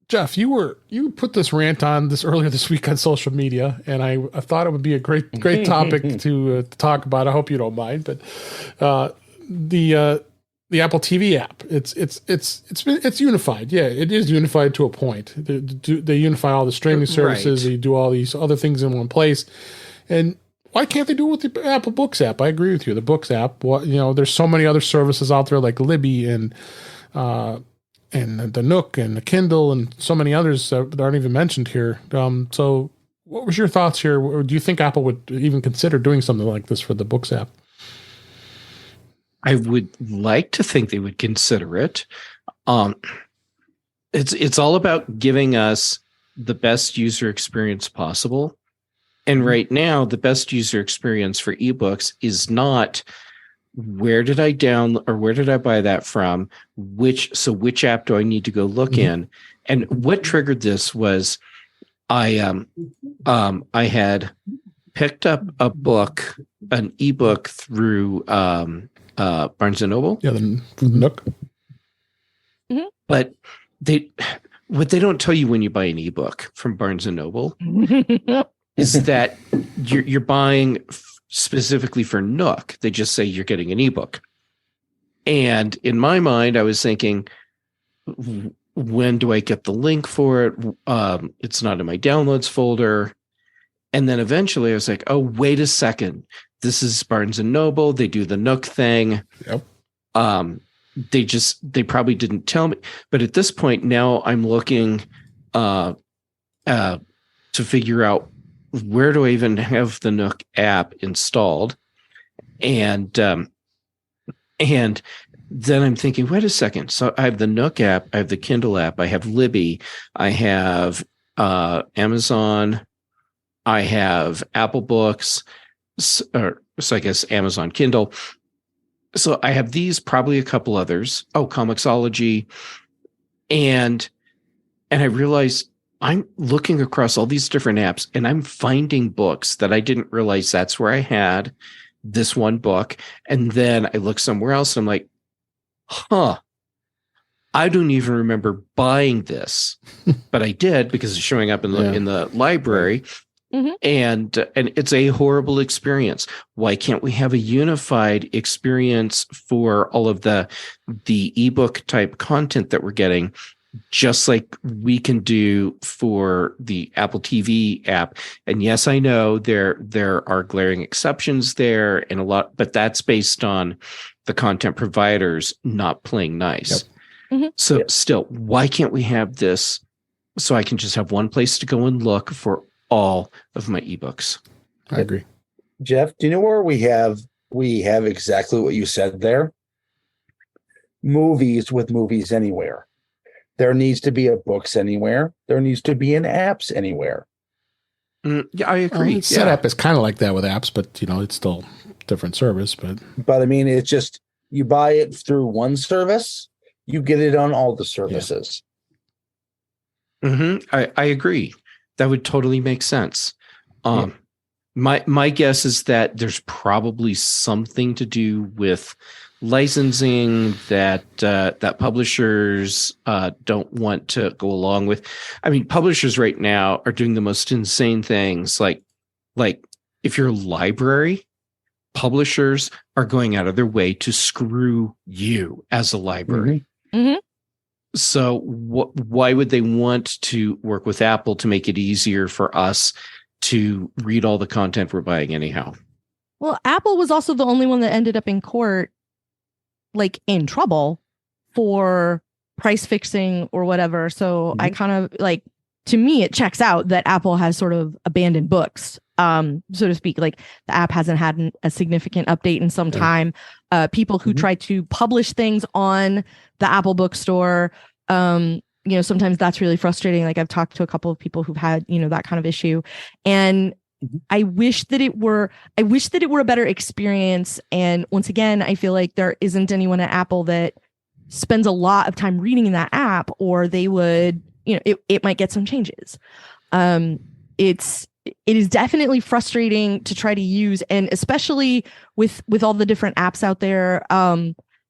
Jeff, you put this rant on this earlier this week on social media, and I thought it would be a great topic to talk about. I hope you don't mind, but the Apple TV app, it's unified. Yeah, it is unified to a point. They unify all the streaming services. Right. They do all these other things in one place. And why can't they do it with the Apple Books app? I agree with you. The Books app. There's so many other services out there like Libby and the Nook and the Kindle and so many others that aren't even mentioned here. So, what was your thoughts here? Or do you think Apple would even consider doing something like this for the Books app? I would like to think they would consider it. It's all about giving us the best user experience possible. And right now, the best user experience for ebooks is not where did I download or where did I buy that from? Which app do I need to go look in? And what triggered this was I had picked up an ebook through Barnes and Noble. Yeah, the Nook. Mm-hmm. But what they don't tell you when you buy an ebook from Barnes and Noble is that you're buying specifically for Nook. They just say you're getting an ebook. And in my mind, I was thinking, when do I get the link for it? It's not in my downloads folder. And then eventually I was like, oh, wait a second. This is Barnes and Noble. They do the Nook thing. Yep. They probably didn't tell me. But at this point now I'm looking to figure out where do I even have the Nook app installed? And then I'm thinking, wait a second. So I have the Nook app, I have the Kindle app, I have Libby, I have Amazon, I have Apple Books, so I guess Amazon Kindle. So I have these, probably a couple others. Oh, Comixology. And I realized I'm looking across all these different apps and I'm finding books that I didn't realize that's where I had. this one book, and then I look somewhere else and I'm like, huh, I don't even remember buying this, but I did because it's showing up in the library. Mm-hmm. And it's a horrible experience. Why can't we have a unified experience for all of the ebook type content that we're getting, just like we can do for the Apple TV app? And yes, I know there are glaring exceptions there and a lot, but that's based on the content providers not playing nice. Yep. Mm-hmm. So still, why can't we have this so I can just have one place to go and look for all of my ebooks? I agree. Jeff, do you know where we have exactly what you said there? Movies with Movies Anywhere. There needs to be a Books Anywhere. There needs to be an Apps Anywhere. Yeah, I agree. Setup is kind of like that with apps, but it's still different service. But I mean, it's just you buy it through one service, you get it on all the services. Mm-hmm. I agree. That would totally make sense. My guess is that there's probably something to do with licensing that publishers don't want to go along with. I mean, publishers right now are doing the most insane things. Like if you're a library, publishers are going out of their way to screw you as a library. Mm-hmm. So why would they want to work with Apple to make it easier for us to read all the content we're buying anyhow? Well, Apple was also the only one that ended up in court, like in trouble for price fixing or whatever. So I kind of to me, it checks out that Apple has sort of abandoned books, so to speak. Like the app hasn't had a significant update in some time. People who try to publish things on the Apple bookstore, sometimes that's really frustrating. Like I've talked to a couple of people who've had, that kind of issue. And I wish that it were a better experience. And once again, I feel like there isn't anyone at Apple that spends a lot of time reading in that app, or they would, it might get some changes. It is definitely frustrating to try to use, and especially with all the different apps out there.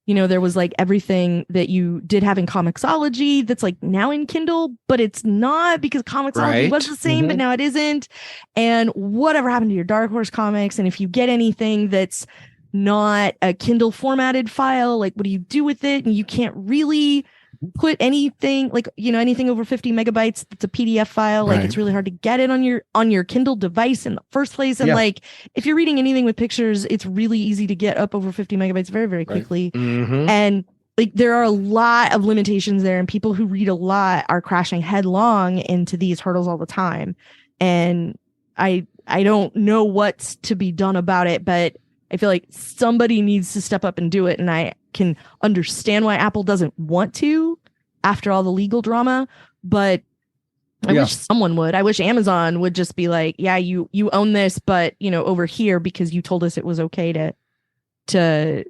There was like everything that you did have in Comixology that's like now in Kindle, but it's not, because Comixology was the same, but now it isn't. And whatever happened to your Dark Horse comics? And if you get anything that's not a Kindle formatted file, like what do you do with it? And you can't really put anything anything over 50 megabytes that's a PDF file. Like it's really hard to get it on your Kindle device in the first place. And if you're reading anything with pictures, it's really easy to get up over 50 megabytes very, very quickly. And there are a lot of limitations there, and people who read a lot are crashing headlong into these hurdles all the time. And I don't know what's to be done about it, but I feel like somebody needs to step up and do it. And I can understand why Apple doesn't want to after all the legal drama, but I wish someone would. I wish Amazon would just be like, yeah, you own this, but over here, because you told us it was okay to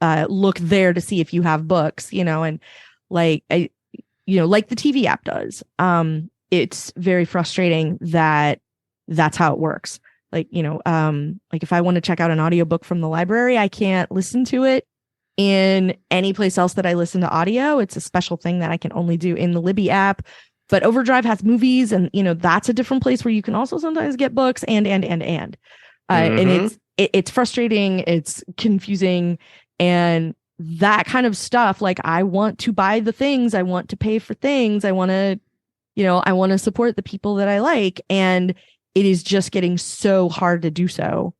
look there to see if you have books, and like the TV app does. It's very frustrating that that's how it works. Like if I want to check out an audiobook from the library, I can't listen to it in any place else that I listen to audio. It's a special thing that I can only do in the Libby app. But Overdrive has movies, and that's a different place where you can also sometimes get books and and it's frustrating, it's confusing, and that kind of stuff. Like I want to buy the things, I want to pay for things, I want to support the people that I like, and it is just getting so hard to do so.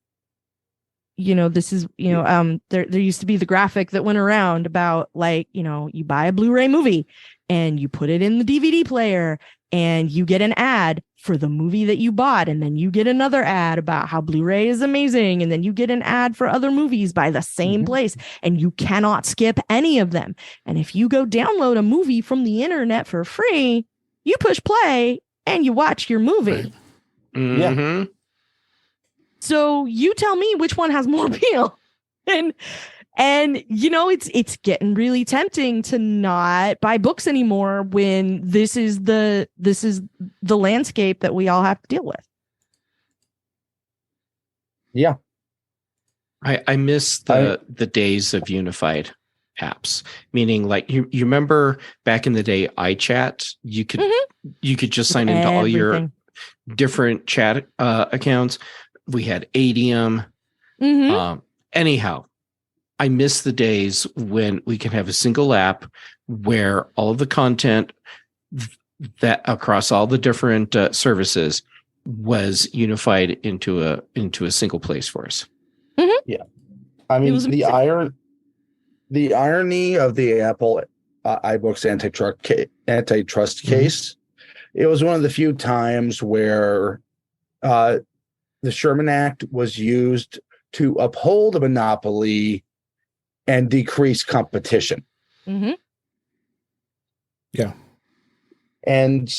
This is, there used to be the graphic that went around about you buy a Blu-ray movie and you put it in the DVD player and you get an ad for the movie that you bought. And then you get another ad about how Blu-ray is amazing. And then you get an ad for other movies by the same place, and you cannot skip any of them. And if you go download a movie from the internet for free, you push play and you watch your movie. Yeah. So you tell me which one has more appeal. And it's getting really tempting to not buy books anymore when this is the landscape that we all have to deal with. Yeah. I miss the days of unified apps, meaning like you remember back in the day, iChat, you could just sign into all your different chat accounts. We had ADM. Anyhow, I miss the days when we can have a single app where all of the content that across all the different services was unified into a single place for us. Yeah, I mean the irony of the Apple iBooks antitrust case. It was one of the few times where the Sherman Act was used to uphold a monopoly and decrease competition. Yeah. And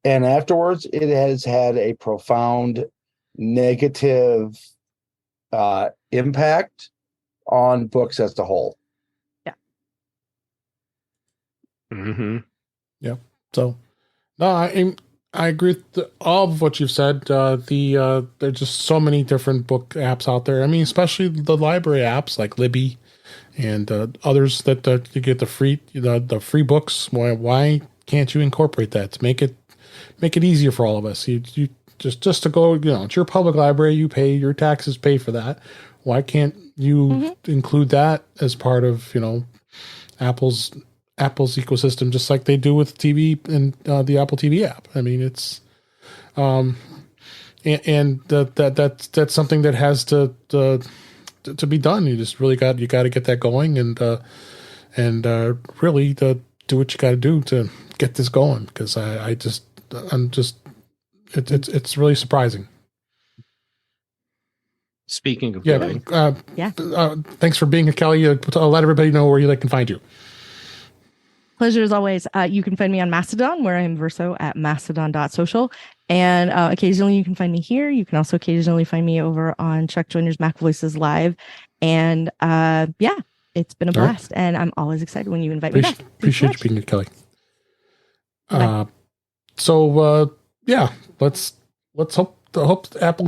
afterwards, it has had a profound negative impact on books as a whole. Yeah. Yeah. So, no, I agree with all of what you've said. There's just so many different book apps out there. I mean, especially the library apps like Libby and others that you get the free books. Why can't you incorporate that to make it easier for all of us? You just to go, it's your public library. You pay your taxes, pay for that. Why can't you include that as part of Apple's ecosystem, just like they do with TV and the Apple TV app? I mean, it's that's something that has to be done. You just really got to get that going and really do what you got to do to get this going, because it's really surprising. Speaking of going, thanks for being here, Kelly. I'll let everybody know where they can find you. Pleasure as always. You can find me on Mastodon, where I'm Verso at mastodon.social. And occasionally you can find me here. You can also occasionally find me over on Chuck Joyner's Mac Voices Live. And it's been a blast. Right. And I'm always excited when you invite me back. Appreciate you being here, Kelly. Let's hope Apple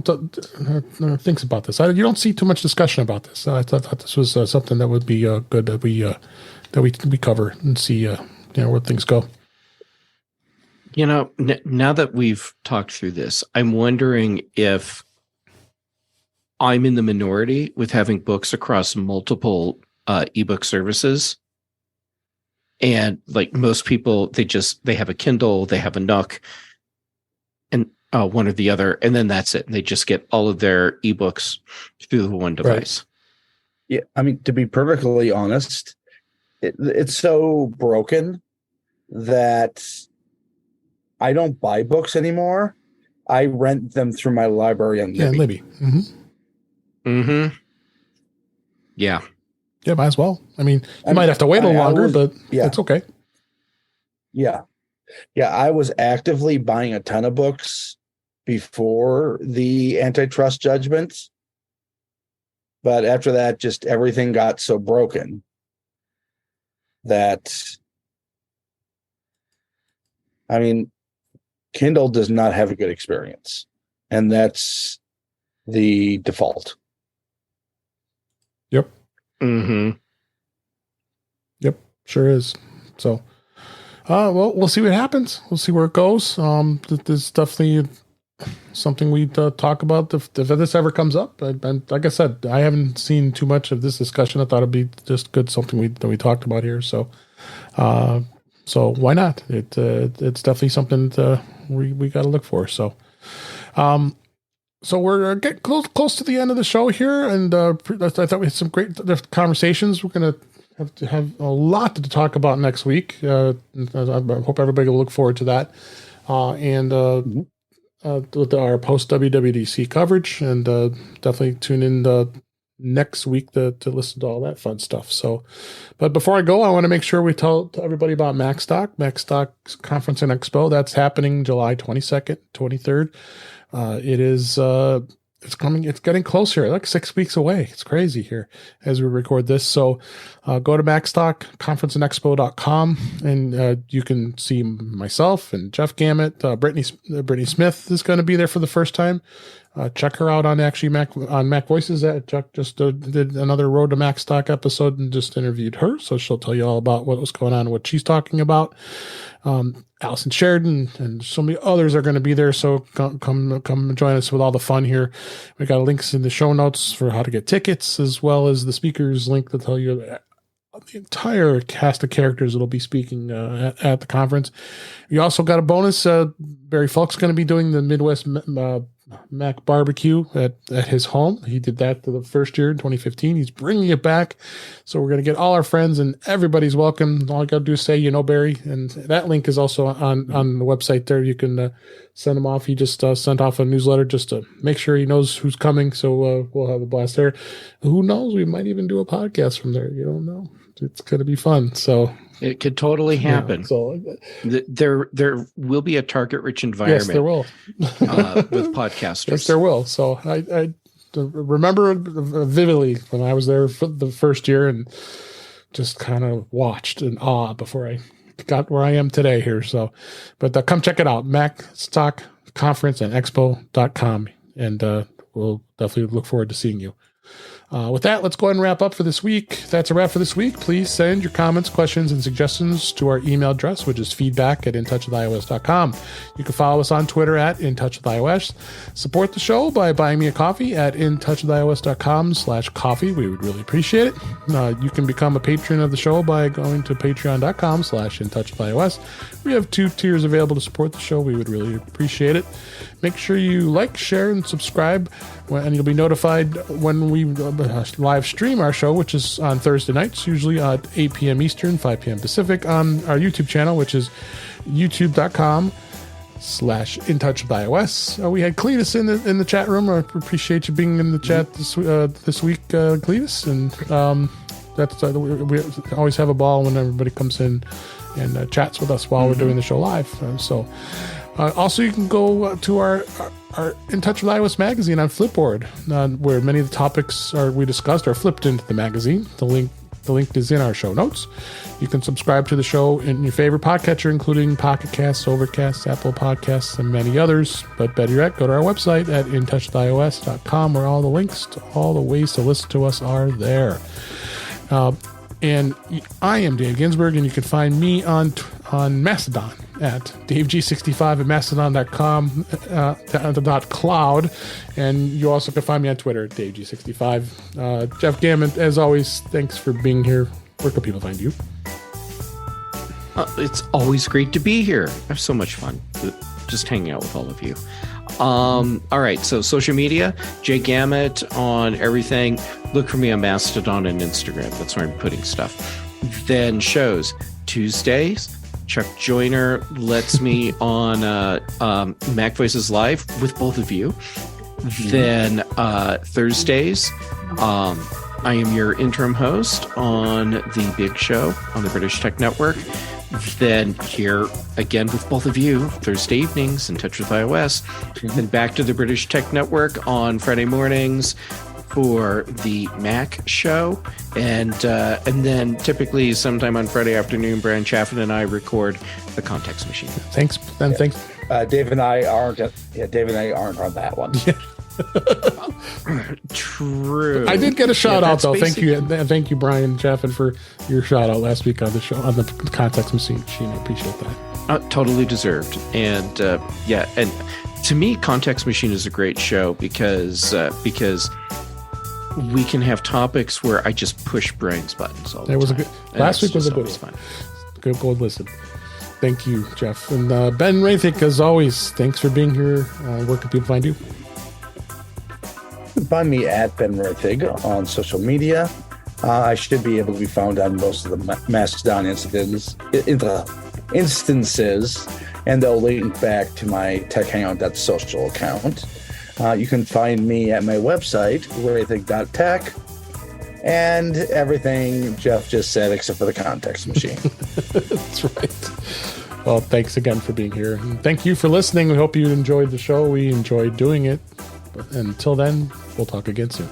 thinks about this. You don't see too much discussion about this. I thought this was something that would be good that we cover and see where things go. Now that we've talked through this, I'm wondering if I'm in the minority with having books across multiple ebook services. And like most people, they have a Kindle, they have a Nook, and one or the other, and then that's it. And they just get all of their ebooks through the one device. Right. Yeah, I mean, to be perfectly honest, it's so broken that I don't buy books anymore. I rent them through my library on Libby. Yeah. Yeah, might as well. I mean, you might have to wait a little longer, but it's okay. Yeah. Yeah, I was actively buying a ton of books before the antitrust judgments. But after that, just everything got so broken that, I mean, Kindle does not have a good experience. And that's the default. Yep. Yep, sure is. So, we'll see what happens. We'll see where it goes. This is definitely something we talk about if this ever comes up. And like I said, I haven't seen too much of this discussion. I thought it'd be just good, something that we talked about here. So why not? It's definitely something that we got to look for. So, so we're getting close to the end of the show here, and I thought we had some great conversations. We're going to have a lot to talk about next week. I hope everybody will look forward to that. With our post WWDC coverage, and definitely tune in next week to listen to all that fun stuff. So, but before I go, I want to make sure we tell everybody about MacStock Conference and Expo. That's happening July 22nd, 23rd. It's coming. It's getting closer, like 6 weeks away. It's crazy here as we record this. So go to MacStockConferenceandExpo.com, and you can see myself and Jeff Gamet. Brittany Smith is going to be there for the first time. check her out on Mac Voices. Chuck just did another Road to Mac Stock episode and just interviewed her, so she'll tell you all about what was going on and what she's talking about. Allison Sheridan and so many others are going to be there, so come join us with all the fun here. We got links in the show notes for how to get tickets, as well as the speakers link to tell you the entire cast of characters that'll be speaking at the conference. You also got a bonus. Barry Falk's going to be doing the Midwest Mac barbecue at his home. He did that the first year in 2015. He's bringing it back. So we're going to get all our friends, and everybody's welcome. All I got to do is say, Barry. And that link is also on the website there. You can send him off. He just sent off a newsletter just to make sure he knows who's coming. So we'll have a blast there. Who knows? We might even do a podcast from there. You don't know. It's going to be fun. So it could totally happen. Yeah, so there will be a target-rich environment. Yes, there will. With podcasters. Yes, there will. So I remember vividly when I was there for the first year and just kind of watched in awe before I got where I am today here. So, but come check it out, MacStockConference and Expo.com, and we'll definitely look forward to seeing you. With that, let's go ahead and wrap up for this week. That's a wrap for this week. Please send your comments, questions, and suggestions to our email address, which is feedback@intouchwithios.com. You can follow us on Twitter @intouchwithios. Support the show by buying me a coffee at intouchwithios.com/coffee. We would really appreciate it. You can become a patron of the show by going to patreon.com/intouchwithios. We have 2 tiers available to support the show. We would really appreciate it. Make sure you like, share, and subscribe, and you'll be notified when we live stream our show, which is on Thursday nights, usually at 8 p.m. Eastern, 5 p.m. Pacific, on our YouTube channel, which is youtube.com/intouchwithios. We had Cletus in the chat room. I appreciate you being in the chat this week, Cletus. And that's we always have a ball when everybody comes in and chats with us while we're doing the show live. Also, you can go to our In Touch with iOS magazine on Flipboard, where many of the topics we discussed are flipped into the magazine. The link is in our show notes. You can subscribe to the show in your favorite podcatcher, including Pocket Casts, Overcast, Apple Podcasts, and many others. But better yet, go to our website at intouchwithios.com, where all the links to all the ways to listen to us are there. And I am Dave Ginsburg, and you can find me on Mastodon at DaveG65 at Mastodon.com, .cloud. And you also can find me on Twitter at DaveG65. Jeff Gamet, as always, thanks for being here. Where can people find you? It's always great to be here. I have so much fun just hanging out with all of you. All right, so social media, Jay Gamet on everything. Look for me on Mastodon and Instagram. That's where I'm putting stuff. Then shows. Tuesdays, Chuck Joyner lets me on Mac Voices Live with both of you. Then Thursdays, I am your interim host on The Big Show on the British Tech Network. Then here again with both of you, Thursday evenings, In Touch with iOS. Then back to the British Tech Network on Friday mornings for the Mac Show. And then typically sometime on Friday afternoon, Brian Chaffin and I record The Context Machine. Thanks. Dave and I aren't on that one. True. I did get a shout out though. Thank you, Brian Chaffin, for your shout out last week on the show on the Context Machine. I appreciate that. Totally deserved. And and to me, Context Machine is a great show because we can have topics where I just push Brian's buttons all the time. Last week was a good one. Good listen. Thank you, Jeff. And Ben Roethig, as always, thanks for being here. Where can people find you? Find me at Ben Roethig on social media. I should be able to be found on most of the Mastodon instances, and they'll link back to my TechHangout.social account. You can find me at my website, roethig.tech, and everything Jeff just said except for the Context Machine. That's right. Well, thanks again for being here. And thank you for listening. We hope you enjoyed the show. We enjoyed doing it. But until then, we'll talk again soon.